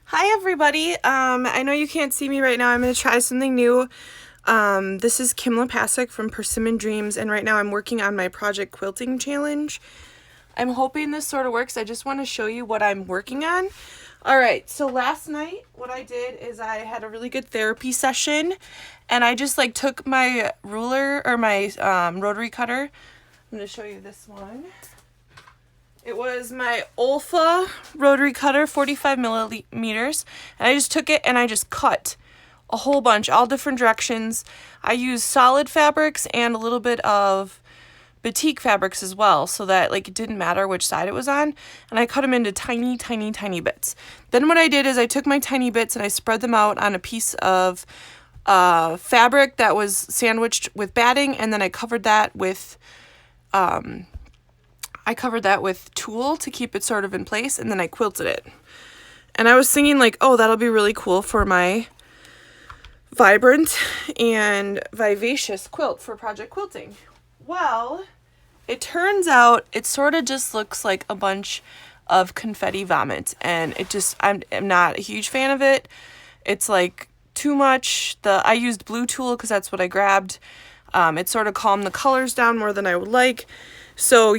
Hi everybody. I know you can't see me right now. I'm going to try something new. This is Kim Lepasic from Persimmon Dreams, and right now I'm working on my Project Quilting challenge. I'm hoping this sort of works. I just want to show you what I'm working on. Alright, so last night what I did is I had a really good therapy session, and I just took my ruler or my rotary cutter. I'm going to show you this one. It was my Olfa rotary cutter, 45 millimeters, and I just took it and I just cut a whole bunch, all different directions. I used solid fabrics and a little bit of batik fabrics as well, so that it didn't matter which side it was on, and I cut them into tiny, tiny, tiny bits. Then what I did is I took my tiny bits and I spread them out on a piece of fabric that was sandwiched with batting, and then I covered that with tulle to keep it sort of in place, and then I quilted it. And I was thinking oh, that'll be really cool for my vibrant and vivacious quilt for Project Quilting. Well, it turns out it sort of just looks like a bunch of confetti vomit, and I'm not a huge fan of it. It's too much. I used blue tulle because that's what I grabbed. It sort of calmed the colors down more than I would like. So,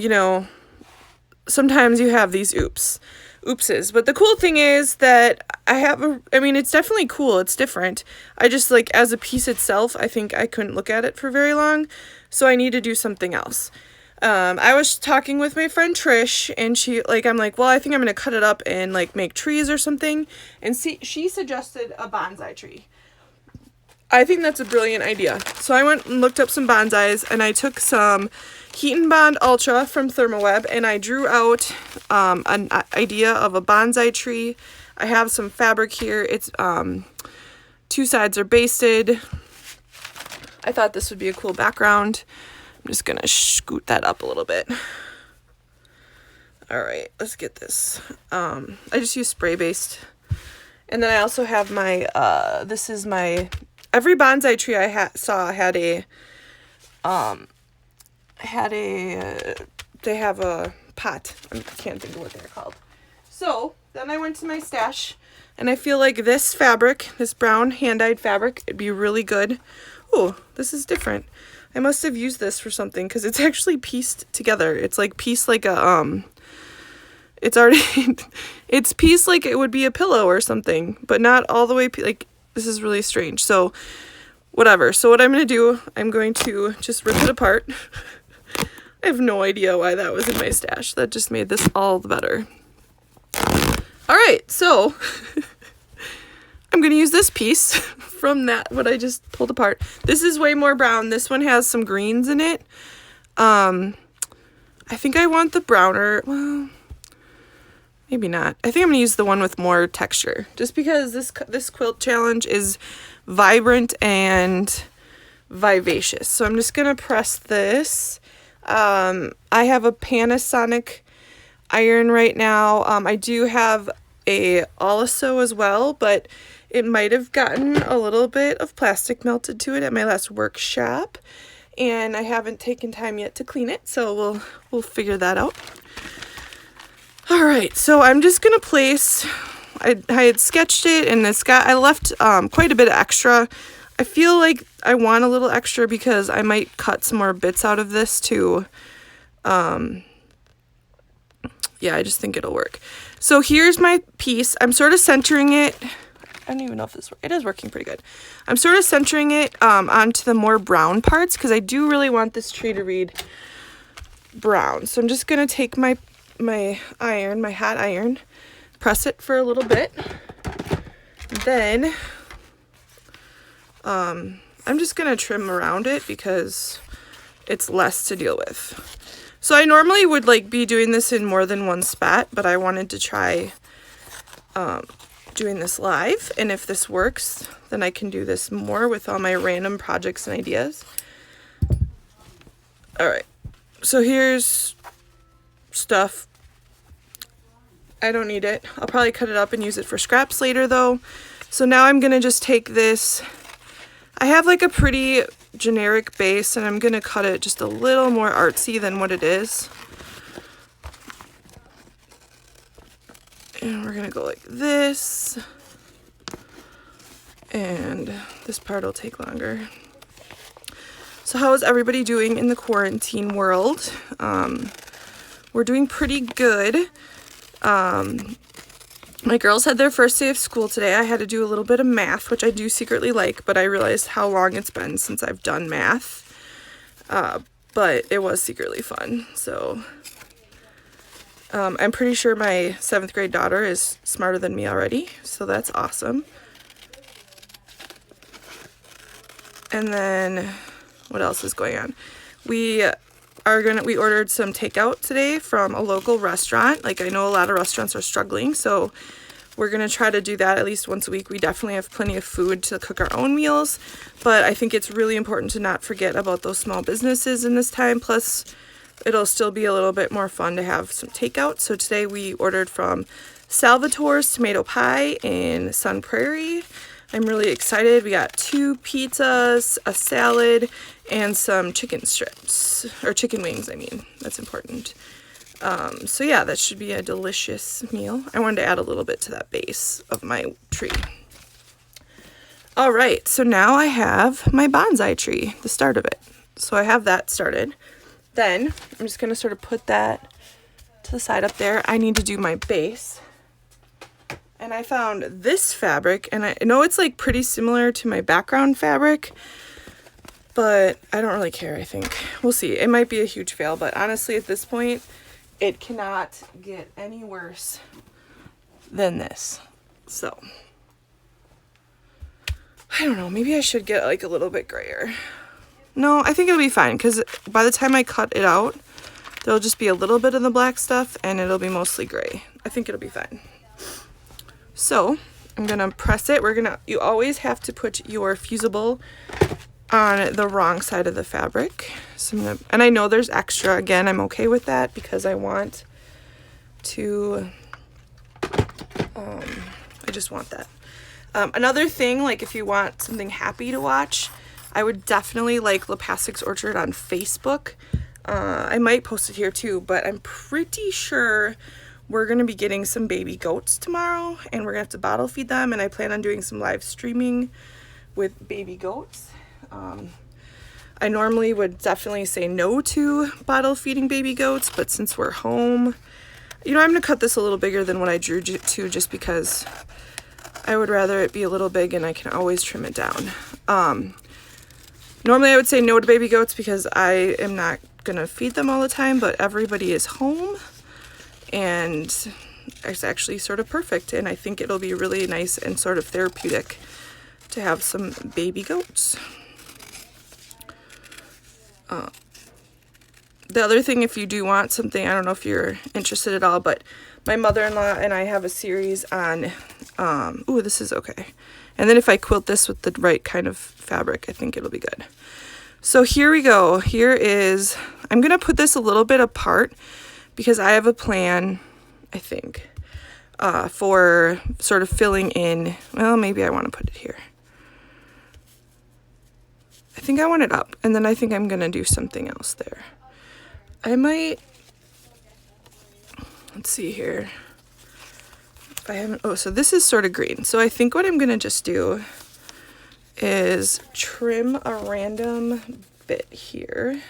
sometimes you have these oopses. But the cool thing is that it's definitely cool. It's different. I just as a piece itself, I think I couldn't look at it for very long. So I need to do something else. I was talking with my friend Trish, and I'm well, I think I'm going to cut it up and make trees or something. And she suggested a bonsai tree. I think that's a brilliant idea. So I went and looked up some bonsais, and I took some Heat and Bond Ultra from Thermoweb, and I drew out an idea of a bonsai tree. I have some fabric here. It's two sides are basted. I thought this would be a cool background. I'm just gonna scoot that up a little bit. All right, let's get this. I just use spray based, and then I also have my this is my. Every bonsai tree I saw had a, they have a pot. I can't think of what they're called. So then I went to my stash, and I feel like this fabric, this brown hand-dyed fabric, it'd be really good. Oh, this is different. I must have used this for something because it's actually pieced together. It's pieced like a, it's already, it's pieced like it would be a pillow or something, but not all the way, this is really strange. So whatever. So what I'm going to do, I'm going to just rip it apart. I have no idea why that was in my stash. That just made this all the better. All right. So I'm going to use this piece from what I just pulled apart. This is way more brown. This one has some greens in it. I think I want the browner. Well, maybe not. I think I'm going to use the one with more texture, just because this quilt challenge is vibrant and vivacious. So I'm just going to press this. I have a Panasonic iron right now. I do have a Oliso as well, but it might have gotten a little bit of plastic melted to it at my last workshop, and I haven't taken time yet to clean it, so we'll figure that out. All right, so I'm just gonna place. I had sketched it, and I left quite a bit of extra. I feel like I want a little extra because I might cut some more bits out of this too. Yeah, I just think it'll work. So here's my piece. I'm sort of centering it. I don't even know if it is working pretty good. I'm sort of centering it onto the more brown parts because I do really want this tree to read brown. So I'm just gonna take my hot iron, press it for a little bit. Then I'm just gonna trim around it because it's less to deal with. So I normally would be doing this in more than one spot, but I wanted to try doing this live, and if this works, then I can do this more with all my random projects and ideas. All right, so here's stuff. I don't need it. I'll probably cut it up and use it for scraps later though. So now I'm gonna just take this. I have a pretty generic base, and I'm gonna cut it just a little more artsy than what it is. And we're gonna go like this. And this part will take longer. So how is everybody doing in the quarantine world? We're doing pretty good. My girls had their first day of school today. I had to do a little bit of math, which I do secretly like, but I realized how long it's been since I've done math. But it was secretly fun. So I'm pretty sure my 7th grade daughter is smarter than me already. So that's awesome. And then what else is going on? We ordered some takeout today from a local restaurant. Like, I know a lot of restaurants are struggling, so we're gonna try to do that at least once a week. We definitely have plenty of food to cook our own meals, but I think it's really important to not forget about those small businesses in this time. Plus, it'll still be a little bit more fun to have some takeout. So today we ordered from Salvatore's Tomato Pie in Sun Prairie. I'm really excited. We got 2 pizzas, a salad, and some chicken strips, or chicken wings, I mean. That's important. So yeah, that should be a delicious meal. I wanted to add a little bit to that base of my tree. All right, so now I have my bonsai tree, the start of it. So I have that started. Then I'm just gonna sort of put that to the side up there. I need to do my base. And I found this fabric, and I know it's like pretty similar to my background fabric, but I don't really care, I think. We'll see. It might be a huge fail, but honestly at this point, it cannot get any worse than this. So, I don't know, maybe I should get like a little bit grayer. No, I think it'll be fine, because by the time I cut it out, there'll just be a little bit of the black stuff, and it'll be mostly gray. I think it'll be fine. So I'm gonna press it. You always have to put your fusible on the wrong side of the fabric. So and I know there's extra. Again, I'm okay with that because I want to, I just want that. Another thing, like if you want something happy to watch, I would definitely like Lepastic's Orchard on Facebook. I might post it here too, but I'm pretty sure we're going to be getting some baby goats tomorrow, and we're going to have to bottle feed them, and I plan on doing some live streaming with baby goats. I normally would definitely say no to bottle feeding baby goats, but since we're home, you know, I'm going to cut this a little bigger than what I drew to, just because I would rather it be a little big and I can always trim it down. Normally I would say no to baby goats because I am not going to feed them all the time, but everybody is home. And it's actually sort of perfect, and I think it'll be really nice and sort of therapeutic to have some baby goats. The other thing, if you do want something, I don't know if you're interested at all, but my mother-in-law and I have a series on, ooh, this is okay. And then if I quilt this with the right kind of fabric, I think it'll be good. So here we go. Here is, I'm going to put this a little bit apart, because I have a plan, I think, for sort of filling in. Well, maybe I want to put it here. I think I want it up, and then I think I'm going to do something else there. I might, let's see here. If I haven't, oh, so this is sort of green. So I think what I'm going to just do is trim a random bit here.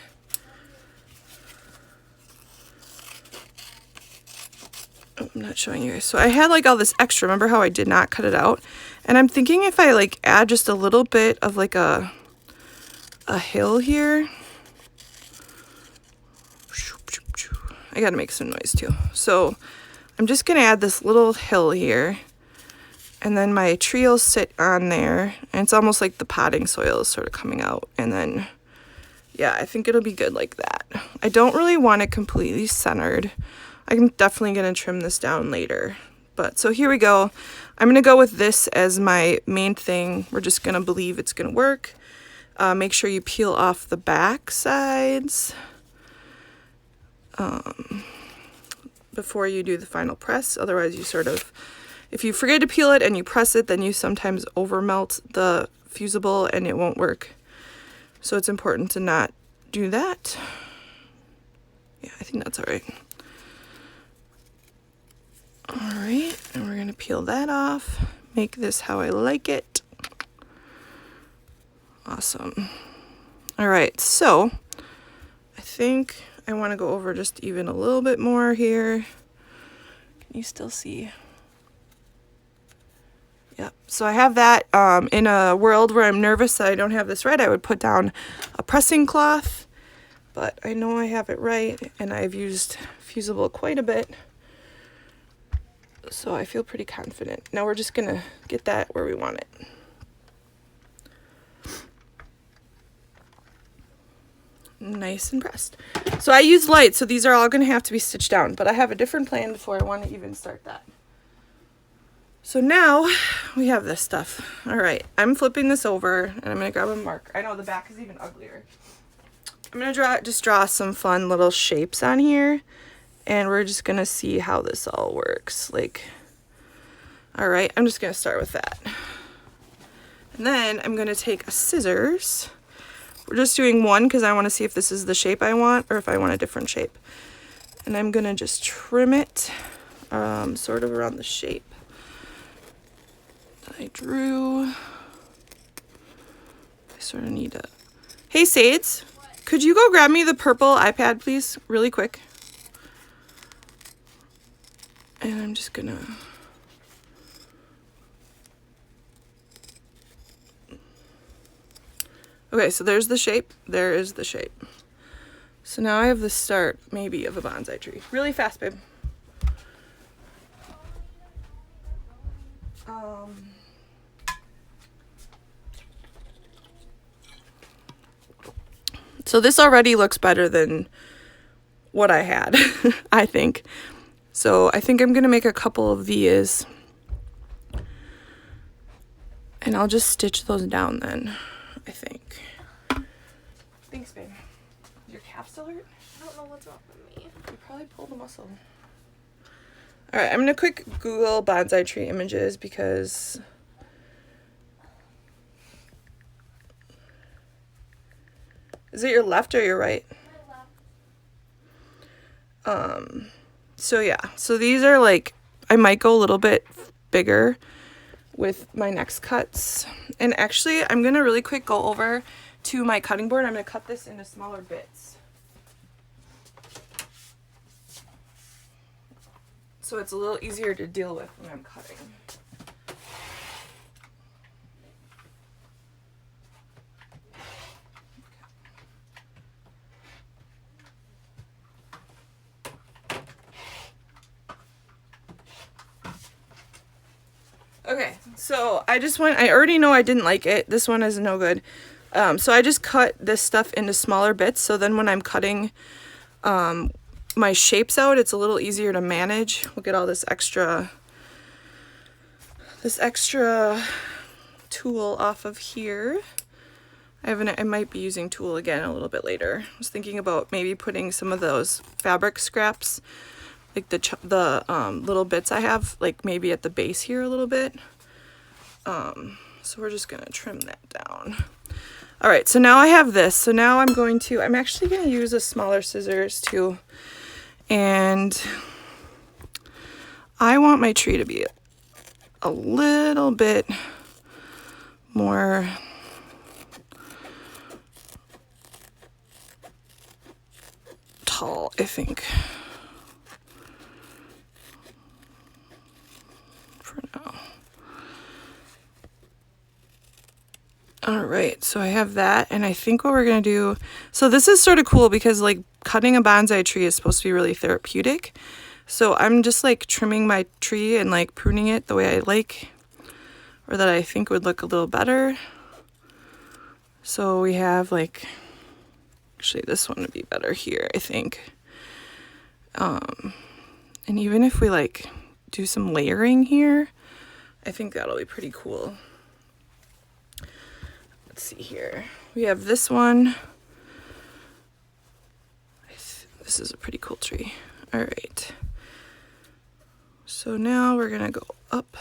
Oh, I'm not showing you guys. So I had like all this extra. Remember how I did not cut it out? And I'm thinking if I like add just a little bit of like a hill here. I gotta make some noise too. So I'm just gonna add this little hill here. And then my tree will sit on there. And it's almost like the potting soil is sort of coming out. And then, yeah, I think it'll be good like that. I don't really want it completely centered. I'm definitely going to trim this down later. But so here we go. I'm going to go with this as my main thing. We're just going to believe it's going to work. Make sure you peel off the back sides before you do the final press. Otherwise, you sort of, if you forget to peel it and you press it, then you sometimes over melt the fusible and it won't work. So it's important to not do that. Yeah, I think that's all right. All right, and we're gonna peel that off, make this how I like it. Awesome. All right, so I think I want to go over just even a little bit more here. Can you still see? Yep. So I have that. In a world where I'm nervous that I don't have this right, I would put down a pressing cloth, but I know I have it right, and I've used fusible quite a bit, so I feel pretty confident. Now we're just gonna get that where we want it. Nice and pressed. So I use light, so these are all going to have to be stitched down, but I have a different plan before I want to even start that. So now we have this stuff. All right, I'm flipping this over, and I'm going to grab a marker. I know the back is even uglier. I'm going to just draw some fun little shapes on here, and we're just going to see how this all works. Like, all right, I'm just going to start with that. And then I'm going to take a scissors. We're just doing one because I want to see if this is the shape I want or if I want a different shape. And I'm going to just trim it sort of around the shape that I drew. I sort of need to... Hey, Sades, could you go grab me the purple iPad, please, really quick? And I'm just going to... Okay, so there's the shape. There is the shape. So now I have the start, maybe, of a bonsai tree. Really fast, babe. So this already looks better than what I had, I think. So I think I'm going to make a couple of these. And I'll just stitch those down then, I think. Thanks, babe. Is your calf still hurt? I don't know what's wrong with me. You probably pulled a muscle. All right, I'm going to quick Google bonsai tree images because... Is it your left or your right? My left. So yeah, so these are like, I might go a little bit bigger with my next cuts. And actually, I'm going to really quick go over to my cutting board. I'm going to cut this into smaller bits. So it's a little easier to deal with when I'm cutting. Okay, so I already know I didn't like it. This one is no good. So I just cut this stuff into smaller bits, so then when I'm cutting my shapes out, it's a little easier to manage. We'll get all this extra tool off of here. I might be using tool again a little bit later. I was thinking about maybe putting some of those fabric scraps, like the little bits I have, like maybe at the base here a little bit. So we're just gonna trim that down. All right, so now I have this. So now I'm actually gonna use a smaller scissors too. And I want my tree to be a little bit more tall, I think. For now. All right, so I have that, and I think what we're gonna do, so this is sort of cool because like cutting a bonsai tree is supposed to be really therapeutic. So I'm just like trimming my tree and like pruning it the way I like, or that I think would look a little better. So we have like, actually this one would be better here, I think. And even if we like do some layering here, I think that'll be pretty cool. Let's see here. We have this one. This is a pretty cool tree. All right. So now we're gonna go up.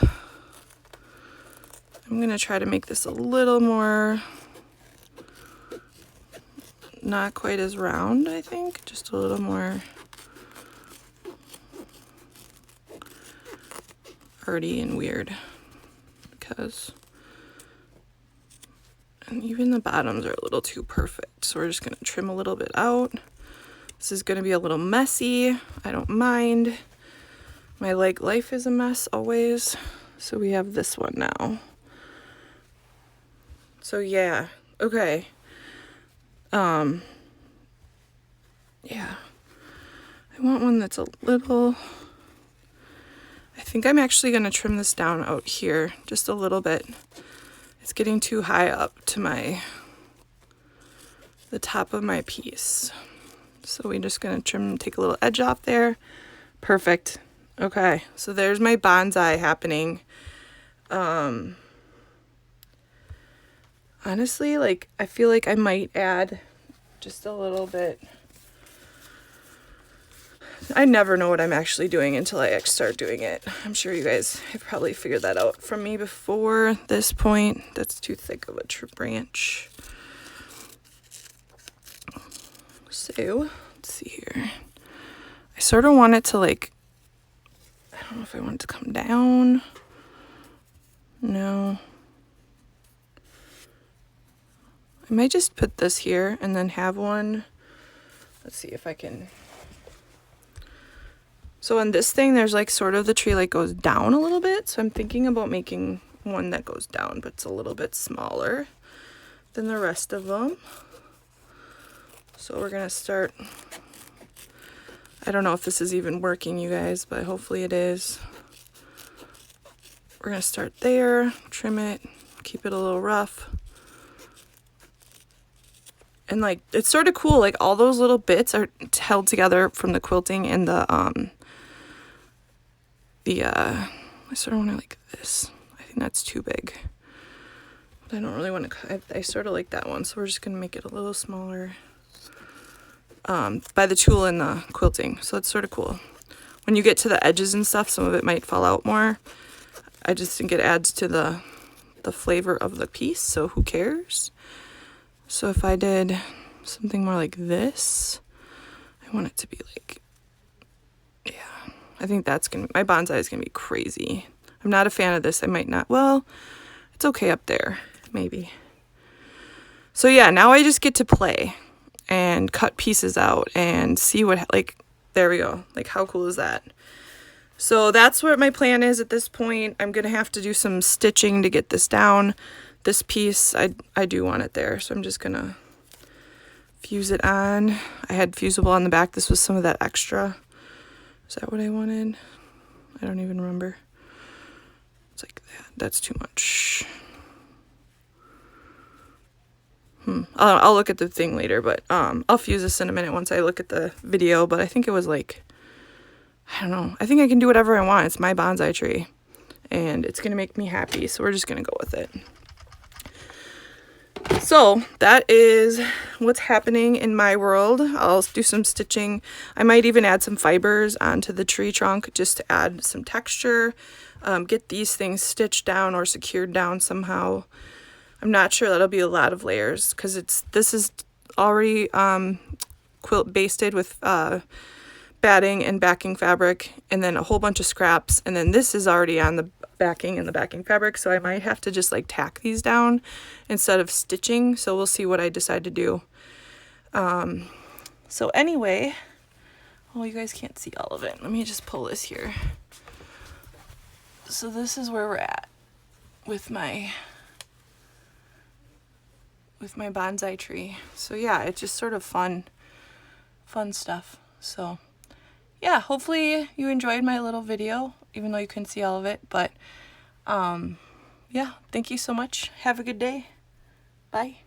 I'm gonna try to make this a little more, not quite as round, I think, just a little more. arty and weird because, and even the bottoms are a little too perfect. So we're just gonna trim a little bit out. This is gonna be a little messy. I don't mind. My life is a mess always. So we have this one now. So yeah, okay. Yeah. I want one that's a little, I think I'm actually gonna trim this down out here just a little bit. It's getting too high up to the top of my piece. So we're just gonna trim, take a little edge off there. Perfect. Okay, so there's my bonsai happening. Honestly, like, I feel like I might add just a little bit. I never know what I'm actually doing until I start doing it. I'm sure you guys have probably figured that out from me before this point. That's too thick of a branch. So, let's see here. I sort of want it to, like, I don't know if I want it to come down. No. I might just put this here and then have one. Let's see if I can. So on this thing, there's like sort of the tree like goes down a little bit. So I'm thinking about making one that goes down, but it's a little bit smaller than the rest of them. So we're gonna start. I don't know if this is even working, you guys, but hopefully it is. We're gonna start there, trim it, keep it a little rough. And like, it's sort of cool, like all those little bits are held together from the quilting and I sort of want to like this. I think that's too big. But I don't really want to, I sort of like that one. So we're just going to make it a little smaller by the tool in the quilting. So it's sort of cool. When you get to the edges and stuff, some of it might fall out more. I just think it adds to the flavor of the piece. So who cares? So if I did something more like this, I want it to be like, yeah, I think that's my bonsai is gonna be crazy. I'm not a fan of this. I might not, well, it's okay up there, maybe. So yeah, now I just get to play and cut pieces out and see what, like, there we go. Like, how cool is that? So that's what my plan is at this point. I'm gonna have to do some stitching to get this down. This piece, I do want it there, so I'm just gonna fuse it on. I had fusible on the back. This was some of that extra. Is that what I wanted? I don't even remember. It's like that. That's too much. I'll look at the thing later, but I'll fuse this in a minute once I look at the video. But I think it was like, I don't know. I think I can do whatever I want. It's my bonsai tree, and it's gonna make me happy. So we're just gonna go with it. So that is what's happening in my world. I'll do some stitching. I might even add some fibers onto the tree trunk just to add some texture. Get these things stitched down or secured down somehow. I'm not sure. That'll be a lot of layers because this is already quilt basted with batting and backing fabric, and then a whole bunch of scraps, and then this is already on the backing and the backing fabric, so I might have to just like tack these down instead of stitching. So we'll see what I decide to do. So anyway, oh, you guys can't see all of it. Let me just pull this here. So this is where we're at with my bonsai tree. So yeah, it's just sort of fun stuff. So yeah, hopefully you enjoyed my little video, even though you couldn't see all of it. But yeah, thank you so much. Have a good day. Bye.